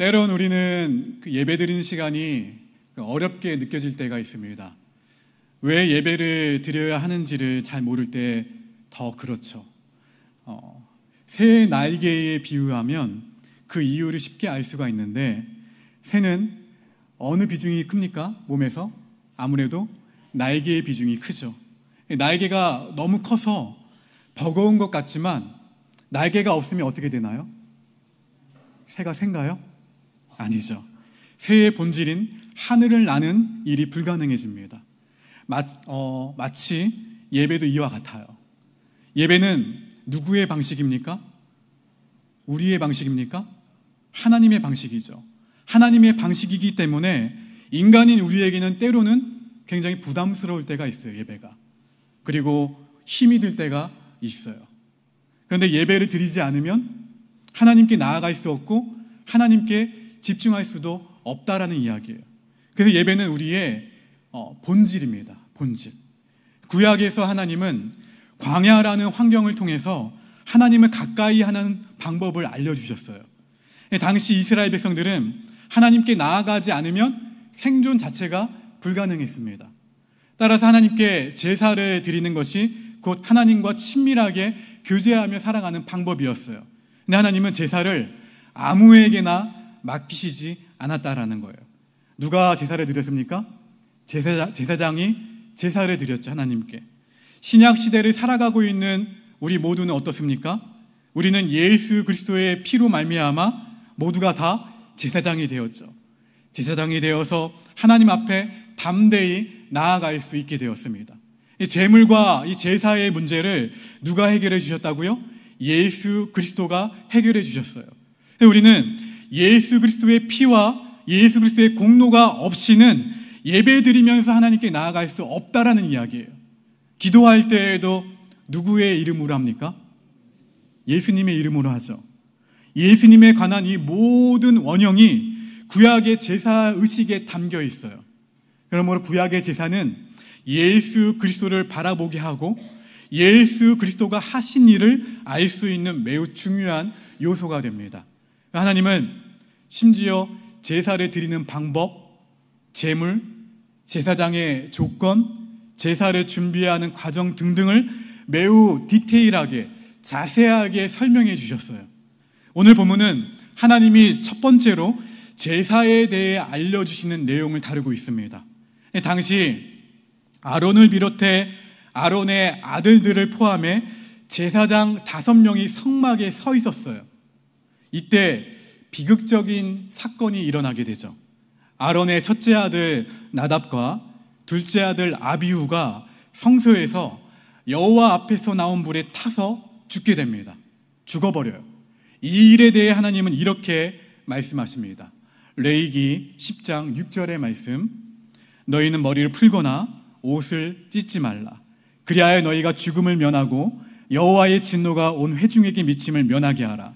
때론 우리는 그 예배드리는 시간이 어렵게 느껴질 때가 있습니다. 왜 예배를 드려야 하는지를 잘 모를 때 더 그렇죠. 새의 날개에 비유하면 그 이유를 쉽게 알 수가 있는데, 새는 어느 비중이 큽니까? 몸에서? 아무래도 날개의 비중이 크죠. 날개가 너무 커서 버거운 것 같지만 날개가 없으면 어떻게 되나요? 새가 샌가요? 아니죠. 새의 본질인 하늘을 나는 일이 불가능해집니다. 마치 예배도 이와 같아요. 예배는 누구의 방식입니까? 우리의 방식입니까? 하나님의 방식이죠. 하나님의 방식이기 때문에 인간인 우리에게는 때로는 굉장히 부담스러울 때가 있어요, 예배가. 그리고 힘이 들 때가 있어요. 그런데 예배를 드리지 않으면 하나님께 나아갈 수 없고 하나님께 집중할 수도 없다라는 이야기예요. 그래서 예배는 우리의 본질입니다. 본질. 구약에서 하나님은 광야라는 환경을 통해서 하나님을 가까이 하는 방법을 알려주셨어요. 당시 이스라엘 백성들은 하나님께 나아가지 않으면 생존 자체가 불가능했습니다. 따라서 하나님께 제사를 드리는 것이 곧 하나님과 친밀하게 교제하며 살아가는 방법이었어요. 근데 하나님은 제사를 아무에게나 맡기시지 않았다라는 거예요. 누가 제사를 드렸습니까? 제사장이 제사를 드렸죠, 하나님께. 신약 시대를 살아가고 있는 우리 모두는 어떻습니까? 우리는 예수 그리스도의 피로 말미암아 모두가 다 제사장이 되었죠. 제사장이 되어서 하나님 앞에 담대히 나아갈 수 있게 되었습니다. 이 제물과 이 제사의 문제를 누가 해결해 주셨다고요? 예수 그리스도가 해결해 주셨어요. 우리는 예수 그리스도의 피와 예수 그리스도의 공로가 없이는 예배드리면서 하나님께 나아갈 수 없다라는 이야기예요. 기도할 때에도 누구의 이름으로 합니까? 예수님의 이름으로 하죠. 예수님에 관한 이 모든 원형이 구약의 제사 의식에 담겨 있어요. 그러므로 구약의 제사는 예수 그리스도를 바라보게 하고 예수 그리스도가 하신 일을 알 수 있는 매우 중요한 요소가 됩니다. 하나님은 심지어 제사를 드리는 방법, 제물, 제사장의 조건, 제사를 준비하는 과정 등등을 매우 디테일하게 자세하게 설명해 주셨어요. 오늘 본문은 하나님이 첫 번째로 제사에 대해 알려주시는 내용을 다루고 있습니다. 당시 아론을 비롯해 아론의 아들들을 포함해 제사장 5명이 성막에 서 있었어요. 이때 비극적인 사건이 일어나게 되죠. 아론의 첫째 아들 나답과 둘째 아들 아비후가 성소에서 여호와 앞에서 나온 불에 타서 죽게 됩니다. 죽어버려요. 이 일에 대해 하나님은 이렇게 말씀하십니다. 레위기 10장 6절의 말씀. 너희는 머리를 풀거나 옷을 찢지 말라. 그리하여 너희가 죽음을 면하고 여호와의 진노가 온 회중에게 미침을 면하게 하라.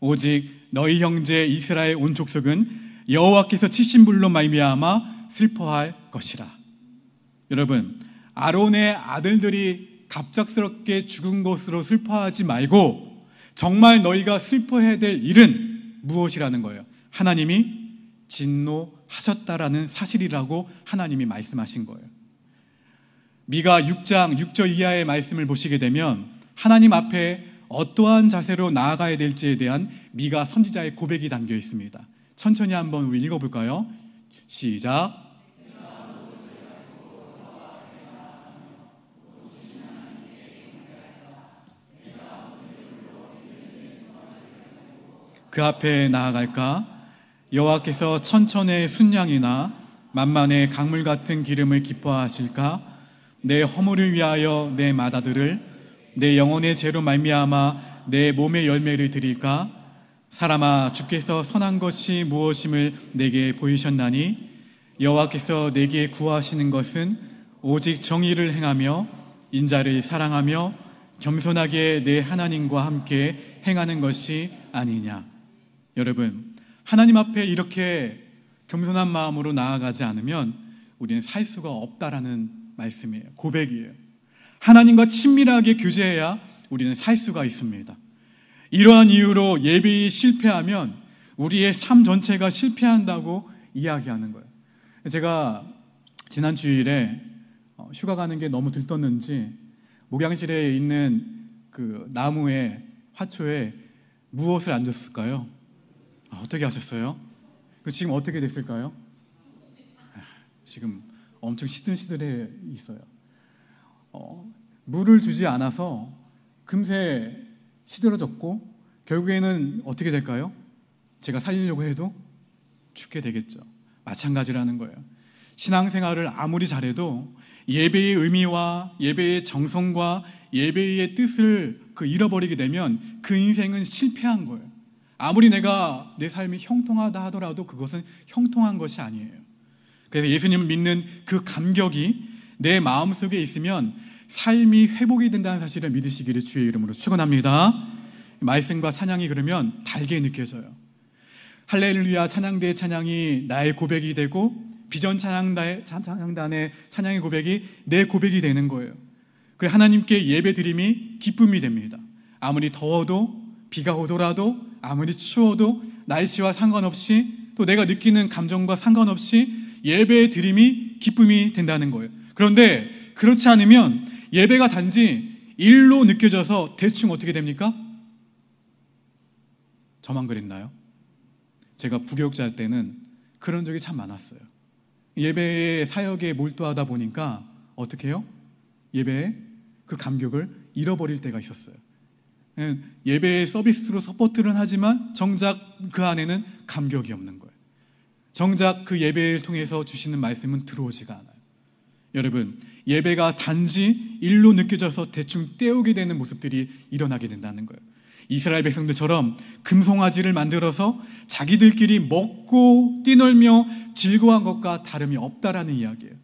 오직 너희 형제 이스라엘 온 족속은 여호와께서 치신 불로 말미암아 슬퍼할 것이라. 여러분, 아론의 아들들이 갑작스럽게 죽은 것으로 슬퍼하지 말고 정말 너희가 슬퍼해야 될 일은 무엇이라는 거예요? 하나님이 진노하셨다라는 사실이라고 하나님이 말씀하신 거예요. 미가 6장 6절 이하의 말씀을 보시게 되면 하나님 앞에 어떠한 자세로 나아가야 될지에 대한 미가 선지자의 고백이 담겨 있습니다. 천천히 한번 우리 읽어볼까요? 시작. 그 앞에 나아갈까? 여호와께서 천천의 순양이나 만만의 강물 같은 기름을 기뻐하실까? 내 허물을 위하여 내 맏아들을 내 영혼의 죄로 말미암아 내 몸의 열매를 드릴까? 사람아, 주께서 선한 것이 무엇임을 내게 보이셨나니 여호와께서 내게 구하시는 것은 오직 정의를 행하며 인자를 사랑하며 겸손하게 내 하나님과 함께 행하는 것이 아니냐. 여러분, 하나님 앞에 이렇게 겸손한 마음으로 나아가지 않으면 우리는 살 수가 없다라는 말씀이에요. 고백이에요. 하나님과 친밀하게 교제해야 우리는 살 수가 있습니다. 이러한 이유로 예배에 실패하면 우리의 삶 전체가 실패한다고 이야기하는 거예요. 제가 지난 주일에 휴가 가는 게 너무 들떴는지 목양실에 있는 그 나무에 화초에 무엇을 안 줬을까요? 어떻게 하셨어요? 지금 어떻게 됐을까요? 지금 엄청 시들시들해 있어요. 물을 주지 않아서 금세 시들어졌고 결국에는 어떻게 될까요? 제가 살리려고 해도 죽게 되겠죠. 마찬가지라는 거예요. 신앙생활을 아무리 잘해도 예배의 의미와 예배의 정성과 예배의 뜻을 잃어버리게 되면 그 인생은 실패한 거예요. 아무리 내 삶이 형통하다 하더라도 그것은 형통한 것이 아니에요. 그래서 예수님을 믿는 그 감격이 내 마음속에 있으면 삶이 회복이 된다는 사실을 믿으시기를 주의 이름으로 축원합니다. 말씀과 찬양이 그러면 달게 느껴져요. 할렐루야 찬양대의 찬양이 나의 고백이 되고 비전 찬양단의 찬양의 고백이 내 고백이 되는 거예요. 그래서 하나님께 예배 드림이 기쁨이 됩니다. 아무리 더워도 비가 오더라도 아무리 추워도 날씨와 상관없이 또 내가 느끼는 감정과 상관없이 예배 드림이 기쁨이 된다는 거예요. 그런데 그렇지 않으면 예배가 단지 일로 느껴져서 대충 어떻게 됩니까? 저만 그랬나요? 제가 부교육자 할 때는 그런 적이 참 많았어요. 예배의 사역에 몰두하다 보니까 어떻게 해요? 예배의 그 감격을 잃어버릴 때가 있었어요. 예배의 서비스로 서포트를 하지만 정작 그 안에는 감격이 없는 거예요. 정작 그 예배를 통해서 주시는 말씀은 들어오지가 않아요. 여러분, 예배가 단지 일로 느껴져서 대충 때우게 되는 모습들이 일어나게 된다는 거예요. 이스라엘 백성들처럼 금송아지를 만들어서 자기들끼리 먹고 뛰놀며 즐거워한 것과 다름이 없다라는 이야기예요.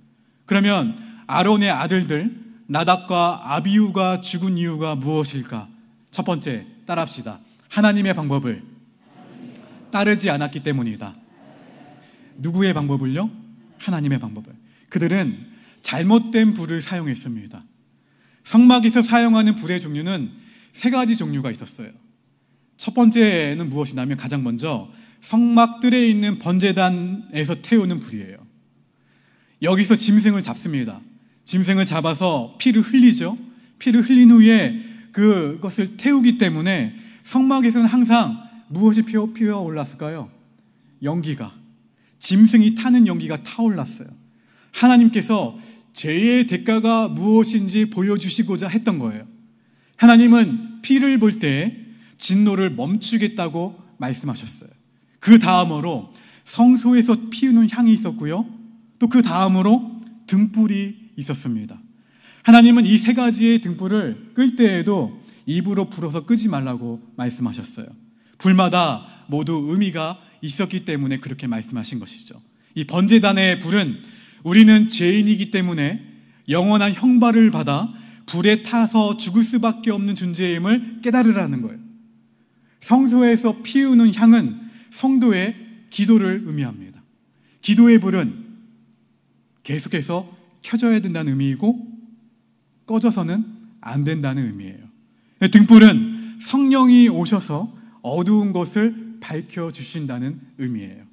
그러면 아론의 아들들 나답과 아비후가 죽은 이유가 무엇일까? 첫 번째, 따라합시다. 하나님의 방법을 따르지 않았기 때문이다. 누구의 방법을요? 하나님의 방법을. 그들은 잘못된 불을 사용했습니다. 성막에서 사용하는 불의 종류는 3가지 종류가 있었어요. 첫 번째는 무엇이냐면 가장 먼저 성막들에 있는 번제단에서 태우는 불이에요. 여기서 짐승을 잡습니다. 짐승을 잡아서 피를 흘리죠. 피를 흘린 후에 그것을 태우기 때문에 성막에서는 항상 무엇이 피어 올랐을까요? 연기가, 짐승이 타는 연기가 타올랐어요. 하나님께서 죄의 대가가 무엇인지 보여주시고자 했던 거예요. 하나님은 피를 볼 때 진노를 멈추겠다고 말씀하셨어요. 그 다음으로 성소에서 피우는 향이 있었고요. 또 그 다음으로 등불이 있었습니다. 하나님은 이 3가지의 등불을 끌 때에도 입으로 불어서 끄지 말라고 말씀하셨어요. 불마다 모두 의미가 있었기 때문에 그렇게 말씀하신 것이죠. 이 번제단의 불은 우리는 죄인이기 때문에 영원한 형벌을 받아 불에 타서 죽을 수밖에 없는 존재임을 깨달으라는 거예요. 성소에서 피우는 향은 성도의 기도를 의미합니다. 기도의 불은 계속해서 켜져야 된다는 의미이고 꺼져서는 안 된다는 의미예요. 등불은 성령이 오셔서 어두운 것을 밝혀주신다는 의미예요.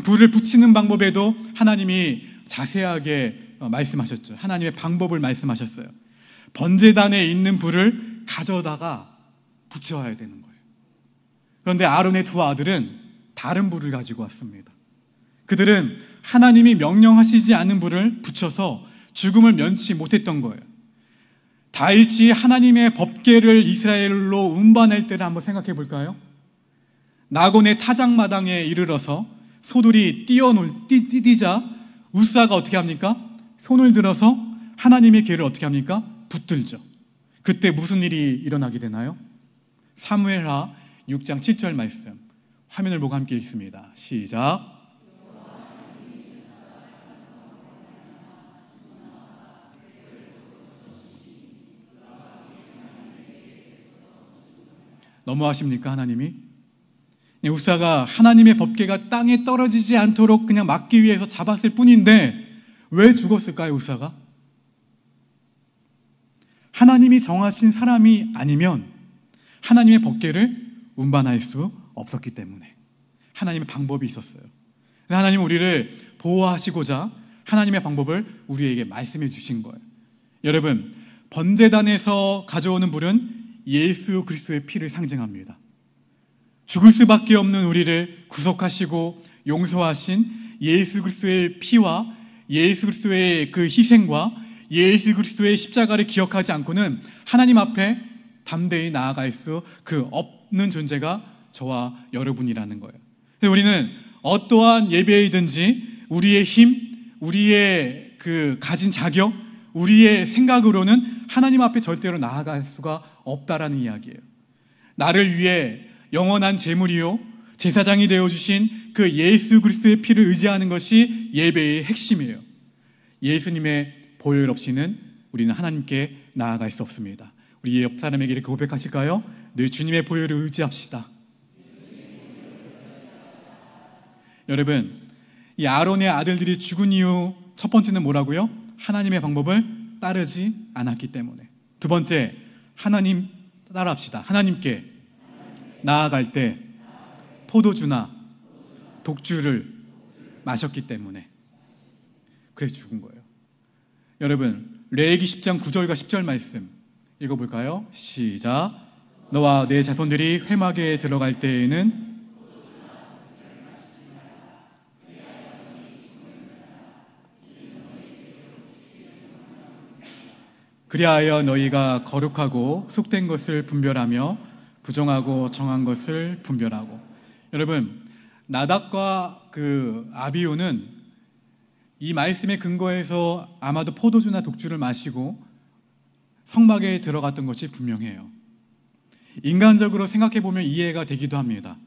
불을 붙이는 방법에도 하나님이 자세하게 말씀하셨죠. 하나님의 방법을 말씀하셨어요. 번제단에 있는 불을 가져다가 붙여야 되는 거예요. 그런데 아론의 2 아들은 다른 불을 가지고 왔습니다. 그들은 하나님이 명령하시지 않은 불을 붙여서 죽음을 면치 못했던 거예요. 다윗이 하나님의 법궤를 이스라엘로 운반할 때를 한번 생각해 볼까요? 나곤의 타작마당에 이르러서 소들이 뛰자 우사가 어떻게 합니까? 손을 들어서 하나님의 궤를 어떻게 합니까? 붙들죠. 그때 무슨 일이 일어나게 되나요? 사무엘하 6장 7절 말씀 화면을 보고 함께 읽습니다. 시작. 너무하십니까 하나님이? 우사가 하나님의 법궤가 땅에 떨어지지 않도록 그냥 막기 위해서 잡았을 뿐인데 왜 죽었을까요 우사가? 하나님이 정하신 사람이 아니면 하나님의 법궤를 운반할 수 없었기 때문에 하나님의 방법이 있었어요. 하나님은 우리를 보호하시고자 하나님의 방법을 우리에게 말씀해 주신 거예요. 여러분, 번제단에서 가져오는 불은 예수 그리스도의 피를 상징합니다. 죽을 수밖에 없는 우리를 구속하시고 용서하신 예수 그리스도의 피와 예수 그리스도의 그 희생과 예수 그리스도의 십자가를 기억하지 않고는 하나님 앞에 담대히 나아갈 수 없는 존재가 저와 여러분이라는 거예요. 우리는 어떠한 예배이든지 우리의 힘, 우리의 그 가진 자격, 우리의 생각으로는 하나님 앞에 절대로 나아갈 수가 없다라는 이야기예요. 나를 위해 영원한 제물이요 제사장이 되어주신 그 예수 그리스도의 피를 의지하는 것이 예배의 핵심이에요. 예수님의 보혈 없이는 우리는 하나님께 나아갈 수 없습니다. 우리 옆 사람에게 이렇게 고백하실까요? 늘 주님의 보혈을 의지합시다. 여러분, 이 아론의 아들들이 죽은 이유 첫 번째는 뭐라고요? 하나님의 방법을 따르지 않았기 때문에. 두 번째, 하나님 따라합시다. 하나님께 나아갈 때 포도주나 독주를 마셨기 때문에 그래서 죽은 거예요. 여러분, 레위기 10장 9절과 10절 말씀 읽어볼까요? 시작. 너와 내 자손들이 회막에 들어갈 때에는 그리하여 너희가 거룩하고 속된 것을 분별하며 부정하고 정한 것을 분별하고. 여러분, 나답과 그 아비후는 이 말씀의 근거에서 아마도 포도주나 독주를 마시고 성막에 들어갔던 것이 분명해요. 인간적으로 생각해보면 이해가 되기도 합니다.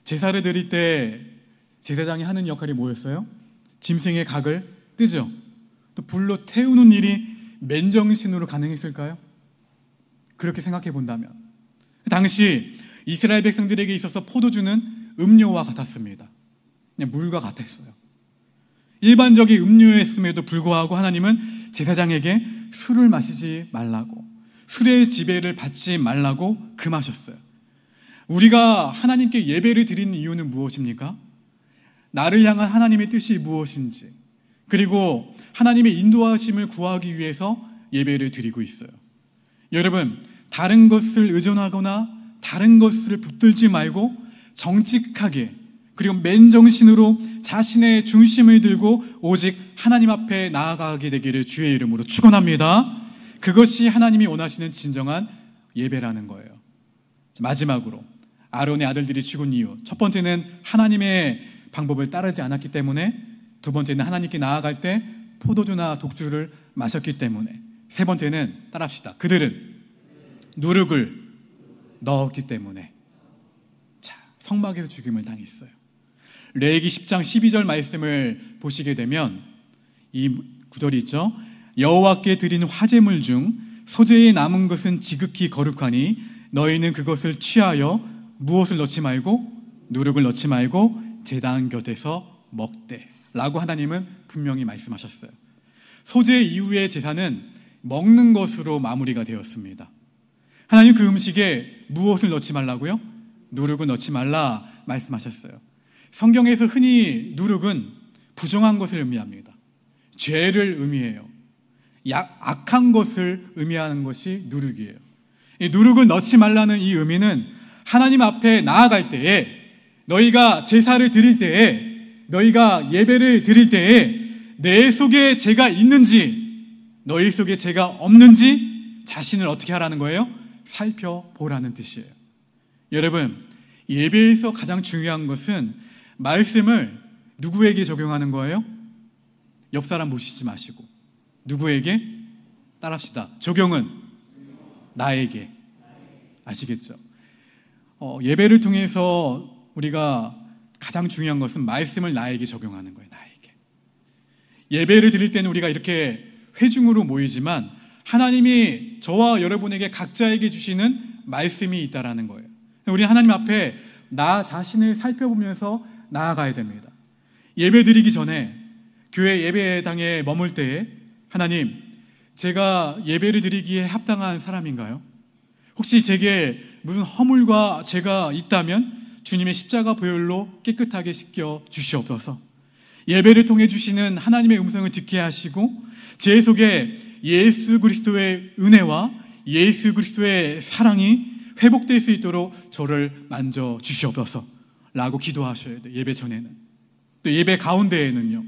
제사를 드릴 때 제사장이 하는 역할이 뭐였어요? 짐승의 각을 뜨죠. 또 불로 태우는 일이 맨정신으로 가능했을까요? 그렇게 생각해 본다면 당시 이스라엘 백성들에게 있어서 포도주는 음료와 같았습니다. 그냥 물과 같았어요. 일반적인 음료였음에도 불구하고 하나님은 제사장에게 술을 마시지 말라고, 술의 지배를 받지 말라고 금하셨어요. 우리가 하나님께 예배를 드리는 이유는 무엇입니까? 나를 향한 하나님의 뜻이 무엇인지, 그리고 하나님의 인도하심을 구하기 위해서 예배를 드리고 있어요. 여러분, 다른 것을 의존하거나 다른 것을 붙들지 말고 정직하게, 그리고 맨정신으로 자신의 중심을 들고 오직 하나님 앞에 나아가게 되기를 주의 이름으로 축원합니다. 그것이 하나님이 원하시는 진정한 예배라는 거예요. 마지막으로 아론의 아들들이 죽은 이유, 첫 번째는 하나님의 방법을 따르지 않았기 때문에, 두 번째는 하나님께 나아갈 때 포도주나 독주를 마셨기 때문에, 세 번째는 따라합시다. 그들은 누룩을 넣었기 때문에 성막에서 죽임을 당했어요. 레위기 10장 12절 말씀을 보시게 되면 이 구절이 있죠. 여호와께 드린 화제물 중 소재에 남은 것은 지극히 거룩하니 너희는 그것을 취하여 무엇을 넣지 말고, 누룩을 넣지 말고 제단 곁에서 먹되 라고 하나님은 분명히 말씀하셨어요. 소재 이후의 제사는 먹는 것으로 마무리가 되었습니다. 하나님 그 음식에 무엇을 넣지 말라고요? 누룩을 넣지 말라 말씀하셨어요. 성경에서 흔히 누룩은 부정한 것을 의미합니다. 죄를 의미해요. 악한 것을 의미하는 것이 누룩이에요. 이 누룩을 넣지 말라는 이 의미는 하나님 앞에 나아갈 때에, 너희가 제사를 드릴 때에, 너희가 예배를 드릴 때에 내 속에 죄가 있는지 너희 속에 죄가 없는지 자신을 어떻게 하라는 거예요? 살펴보라는 뜻이에요. 여러분, 예배에서 가장 중요한 것은 말씀을 누구에게 적용하는 거예요? 옆 사람 보시지 마시고 누구에게? 따라합시다. 적용은 나에게. 아시겠죠? 예배를 통해서 우리가 가장 중요한 것은 말씀을 나에게 적용하는 거예요. 나에게. 예배를 드릴 때는 우리가 이렇게 회중으로 모이지만 하나님이 저와 여러분에게 각자에게 주시는 말씀이 있다라는 거예요. 우리 하나님 앞에 나 자신을 살펴보면서 나아가야 됩니다. 예배 드리기 전에 교회 예배당에 머물 때에 하나님, 제가 예배를 드리기에 합당한 사람인가요? 혹시 제게 무슨 허물과 죄가 있다면 주님의 십자가 보혈로 깨끗하게 씻겨 주시옵소서. 예배를 통해 주시는 하나님의 음성을 듣게 하시고 제 속에 예수 그리스도의 은혜와 예수 그리스도의 사랑이 회복될 수 있도록 저를 만져 주시옵소서 라고 기도하셔야 돼요. 예배 전에는. 또 예배 가운데에는요,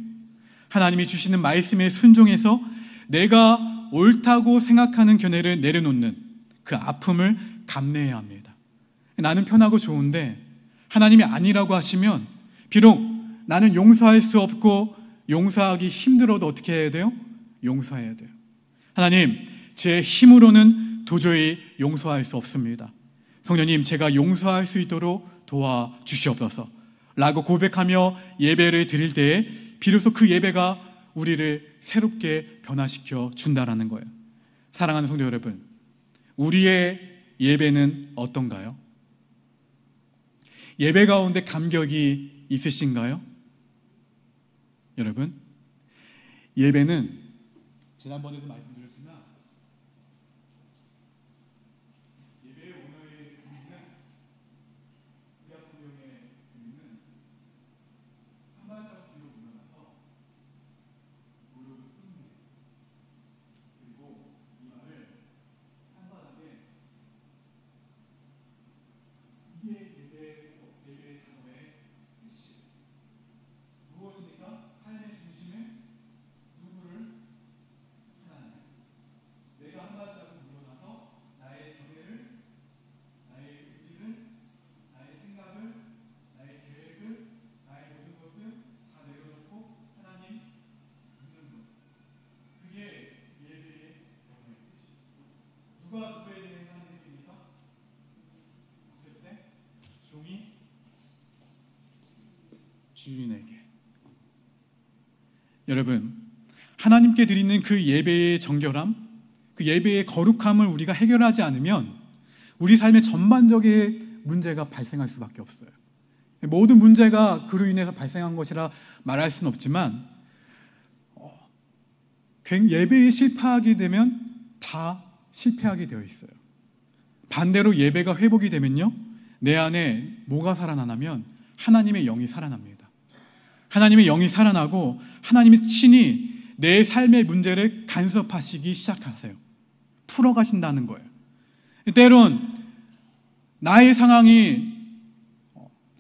하나님이 주시는 말씀에 순종해서 내가 옳다고 생각하는 견해를 내려놓는 그 아픔을 감내해야 합니다. 나는 편하고 좋은데 하나님이 아니라고 하시면 비록 나는 용서할 수 없고 용서하기 힘들어도 어떻게 해야 돼요? 용서해야 돼요. 하나님, 제 힘으로는 도저히 용서할 수 없습니다. 성령님, 제가 용서할 수 있도록 도와주시옵소서 라고 고백하며 예배를 드릴 때에 비로소 그 예배가 우리를 새롭게 변화시켜 준다라는 거예요. 사랑하는 성도 여러분, 우리의 예배는 어떤가요? 예배 가운데 감격이 있으신가요? 여러분, 예배는 지난번에도 말씀드렸지만 예배의 오늘의 의미는 구약 성경의 의미는 한 발자국 뒤로 물러나서 무릎을 꿇는, 그리고 이 말을 한 바닥에 이게 예배의 단어의 뜻이 무엇입니까? 삶의 중심에 누구를 하나님, 내가 한 발자국 물러나서 나의 견해를, 나의 의지를, 나의 생각을, 나의 계획을, 나의 모든 것을 다 내려놓고 하나님 믿는 것, 그게 예배의 영혼의 뜻이에요. 누가 누구에 대해서 하는 얘기입니까? 봤을 때 종이 주인에게. 여러분, 하나님께 드리는 그 예배의 정결함, 그 예배의 거룩함을 우리가 해결하지 않으면 우리 삶의 전반적인 문제가 발생할 수밖에 없어요. 모든 문제가 그로 인해서 발생한 것이라 말할 수는 없지만 예배에 실패하게 되면 다 실패하게 되어 있어요. 반대로 예배가 회복이 되면요, 내 안에 뭐가 살아나냐면 하나님의 영이 살아납니다. 하나님의 영이 살아나고 하나님이 친히 내 삶의 문제를 간섭하시기 시작하세요. 풀어가신다는 거예요. 때론 나의 상황이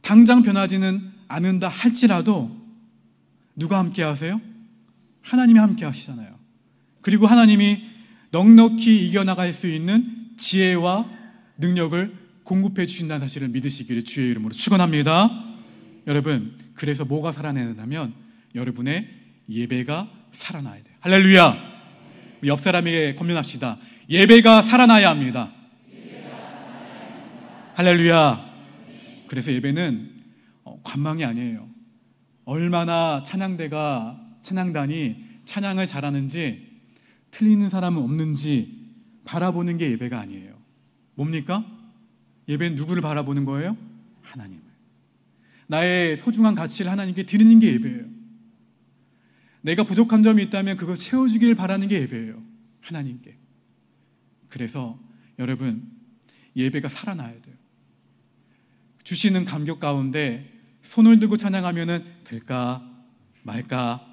당장 변하지는 않는다 할지라도 누가 함께 하세요? 하나님이 함께 하시잖아요. 그리고 하나님이 넉넉히 이겨나갈 수 있는 지혜와 능력을 공급해 주신다는 사실을 믿으시기를 주의 이름으로 축원합니다. 여러분, 그래서 뭐가 살아나냐면 여러분의 예배가 살아나야 돼요. 할렐루야. 옆 사람에게 권면합시다. 예배가 살아나야 합니다. 할렐루야. 그래서 예배는 관망이 아니에요. 얼마나 찬양단이 찬양을 잘하는지, 틀리는 사람은 없는지 바라보는 게 예배가 아니에요. 뭡니까? 예배는 누구를 바라보는 거예요? 하나님을. 나의 소중한 가치를 하나님께 드리는 게 예배예요. 내가 부족한 점이 있다면 그걸 채워주길 바라는 게 예배예요. 하나님께. 그래서 여러분, 예배가 살아나야 돼요. 주시는 감격 가운데 손을 들고 찬양하면은 들까 말까,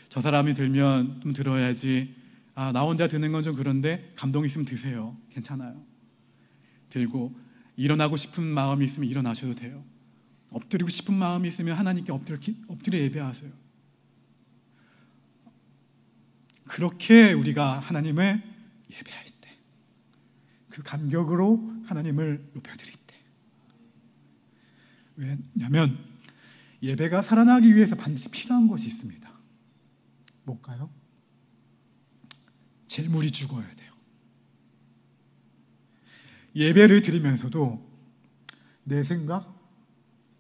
저 사람이 들면 좀 들어야지, 나 혼자 드는 건 좀 그런데 감동 있으면 드세요. 괜찮아요. 들고 일어나고 싶은 마음이 있으면 일어나셔도 돼요. 엎드리고 싶은 마음이 있으면 하나님께 엎드려 예배하세요. 그렇게 우리가 하나님을 예배할 때, 그 감격으로 하나님을 높여드릴 때, 왜냐하면 예배가 살아나기 위해서 반드시 필요한 것이 있습니다. 뭘까요? 재물이 죽어야 돼요. 예배를 드리면서도 내 생각,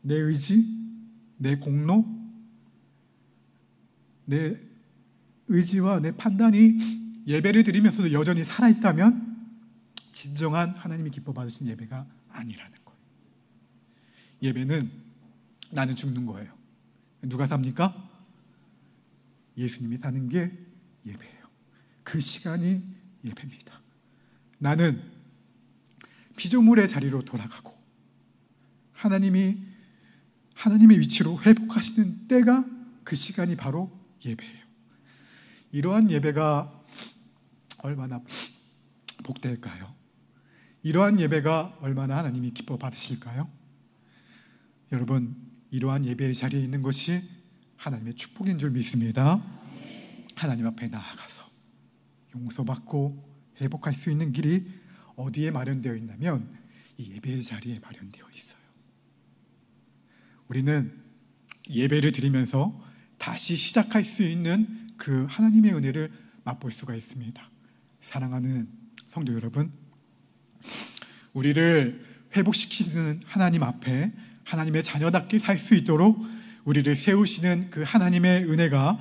내 의지, 내 공로, 내 의지와 내 판단이 예배를 드리면서도 여전히 살아있다면 진정한 하나님이 기뻐 받으신 예배가 아니라는 거예요. 예배는 나는 죽는 거예요. 누가 삽니까? 예수님이 사는 게 예배예요. 그 시간이 예배입니다. 나는 피조물의 자리로 돌아가고 하나님이 하나님의 위치로 회복하시는 때가 그 시간이 바로 예배예요. 이러한 예배가 얼마나 복될까요? 이러한 예배가 얼마나 하나님이 기뻐 받으실까요? 여러분, 이러한 예배의 자리에 있는 것이 하나님의 축복인 줄 믿습니다. 하나님 앞에 나아가서 용서받고 회복할 수 있는 길이 어디에 마련되어 있냐면 이 예배의 자리에 마련되어 있어요. 우리는 예배를 드리면서 다시 시작할 수 있는 그 하나님의 은혜를 맛볼 수가 있습니다. 사랑하는 성도 여러분, 우리를 회복시키는 하나님 앞에 하나님의 자녀답게 살 수 있도록 우리를 세우시는 그 하나님의 은혜가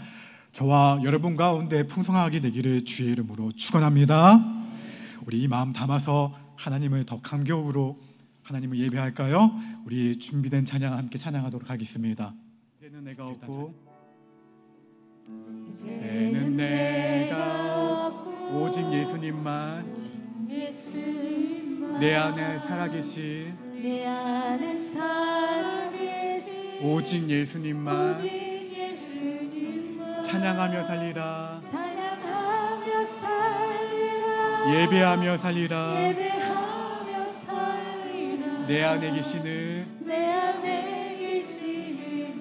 저와 여러분 가운데 풍성하게 되기를 주의 이름으로 축원합니다. 우리 이 마음 담아서 하나님을 더 감격으로 하나님을 예배할까요? 우리 준비된 찬양 함께 찬양하도록 하겠습니다. 이제는 내가 없고 이제는 내가 없고 오직 예수님만 내 안에 살아계신 오직 예수님만 찬양하며 살리라 예배하며 살리라 내 안에 계시는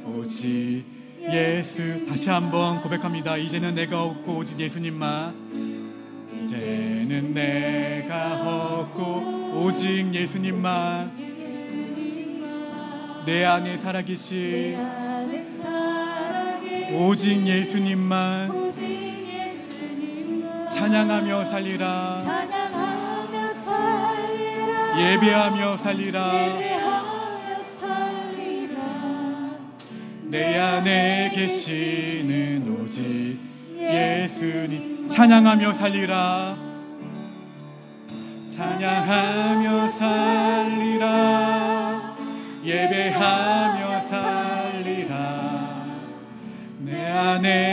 오직 예수. 다시 한번 고백합니다. 이제는 내가 없고 오직 예수님만 이제는 내가 없고 오직 예수님만 내 안에 살아계신 오직 예수님만 찬양하며 살리라 예배하며 살리라 내 안에 계시는 오직 예수님 찬양하며 살리라 찬양하며 살리라 예배하며 살리라 내 안에